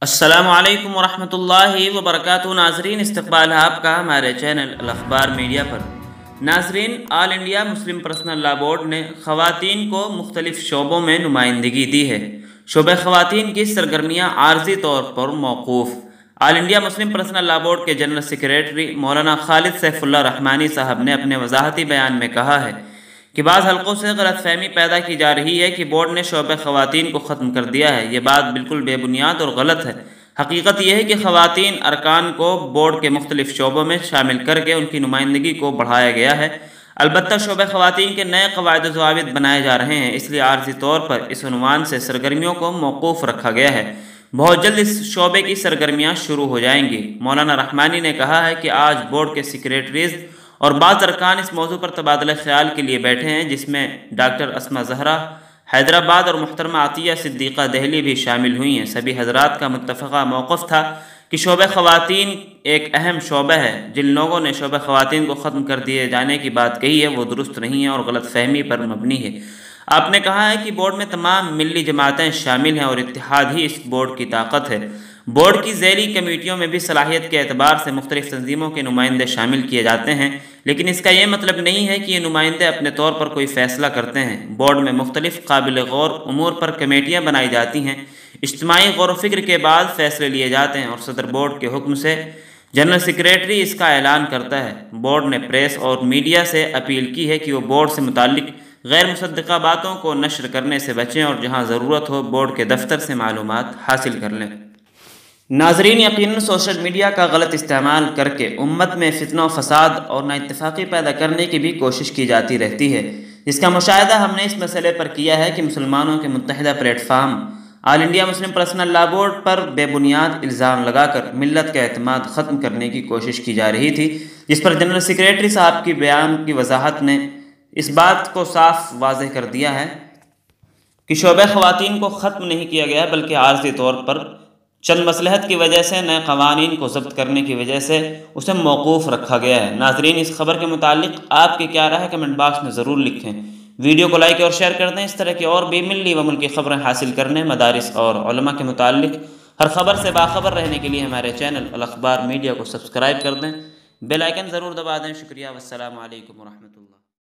السلام علیکم ورحمۃ اللہ وبرکاتہ۔ ناظرین، استقبال ہے آپ کا ہمارے چینل الاخبار میڈیا پر۔ ناظرین، آل انڈیا مسلم پرسنل لا بورڈ نے خواتین کو مختلف شعبوں میں نمائندگی دی ہے۔ شعبہ خواتین کی سرگرمیاں عارضی طور پر موقوف۔ آل انڈیا مسلم پرسنل لا بورڈ کے جنرل سیکریٹری مولانا خالد سیف اللہ رحمانی صاحب نے اپنے وضاحتی بیان میں کہا ہے کہ بعض حلقوں سے غلط فہمی پیدا کی جا رہی ہے کہ بورڈ نے شعبہ خواتین کو ختم کر دیا ہے۔ یہ بات بالکل بے بنیاد اور غلط ہے۔ حقیقت یہ ہے کہ خواتین ارکان کو بورڈ کے مختلف شعبوں میں شامل کر کے ان کی نمائندگی کو بڑھایا گیا ہے۔ البتہ شعبہ خواتین کے نئے قواعد و ضوابط بنائے جا رہے ہیں، اس لیے عارضی طور پر اس عنوان سے سرگرمیوں کو موقوف رکھا گیا ہے۔ بہت جلد اس شعبے کی سرگرمیاں شروع ہو جائیں گی۔ مولانا رحمانی نے کہا ہے کہ آج بورڈ کے سیکریٹریز اور بعض ارکان اس موضوع پر تبادلہ خیال کے لیے بیٹھے ہیں، جس میں ڈاکٹر اسما زہرا حیدرآباد اور محترمہ عطیہ صدیقہ دہلی بھی شامل ہوئی ہیں۔ سبھی حضرات کا متفقہ موقف تھا کہ شعبہ خواتین ایک اہم شعبہ ہے۔ جن لوگوں نے شعبہ خواتین کو ختم کر دیے جانے کی بات کہی ہے وہ درست نہیں ہے اور غلط فہمی پر مبنی ہے۔ آپ نے کہا ہے کہ بورڈ میں تمام ملی جماعتیں شامل ہیں اور اتحاد ہی اس بورڈ کی طاقت ہے۔ بورڈ کی ذیلی کمیٹیوں میں بھی صلاحیت کے اعتبار سے مختلف تنظیموں کے نمائندے شامل کیے جاتے ہیں، لیکن اس کا یہ مطلب نہیں ہے کہ یہ نمائندے اپنے طور پر کوئی فیصلہ کرتے ہیں۔ بورڈ میں مختلف قابل غور امور پر کمیٹیاں بنائی جاتی ہیں، اجتماعی غور و فکر کے بعد فیصلے لیے جاتے ہیں اور صدر بورڈ کے حکم سے جنرل سیکریٹری اس کا اعلان کرتا ہے۔ بورڈ نے پریس اور میڈیا سے اپیل کی ہے کہ وہ بورڈ سے متعلق غیر مصدقہ باتوں کو نشر کرنے سے بچیں اور جہاں ضرورت ہو بورڈ کے دفتر سے معلومات حاصل کر لیں۔ ناظرین، یقیناً سوشل میڈیا کا غلط استعمال کر کے امت میں فتنہ و فساد اور نا اتفاقی پیدا کرنے کی بھی کوشش کی جاتی رہتی ہے، جس کا مشاہدہ ہم نے اس مسئلے پر کیا ہے کہ مسلمانوں کے متحدہ پلیٹ فارم آل انڈیا مسلم پرسنل لا بورڈ پر بے بنیاد الزام لگا کر ملت کا اعتماد ختم کرنے کی کوشش کی جا رہی تھی، جس پر جنرل سیکریٹری صاحب کی بیان کی وضاحت نے اس بات کو صاف واضح کر دیا ہے کہ شعبہ خواتین کو ختم نہیں کیا گیا بلکہ عارضی طور پر چند مصلحت کی وجہ سے نئے قوانین کو ضبط کرنے کی وجہ سے اسے موقوف رکھا گیا ہے۔ ناظرین، اس خبر کے متعلق آپ کی کیا رائے ہے کمنٹ باکس میں ضرور لکھیں۔ ویڈیو کو لائک اور شیئر کر دیں۔ اس طرح کی اور بھی ملی و ملکی خبریں حاصل کرنے، مدارس اور علماء کے متعلق ہر خبر سے باخبر رہنے کے لیے ہمارے چینل الاخبار میڈیا کو سبسکرائب کر دیں، بیل آئیکن ضرور دبا دیں۔ شکریہ، والسلام علیکم ورحمۃ اللہ۔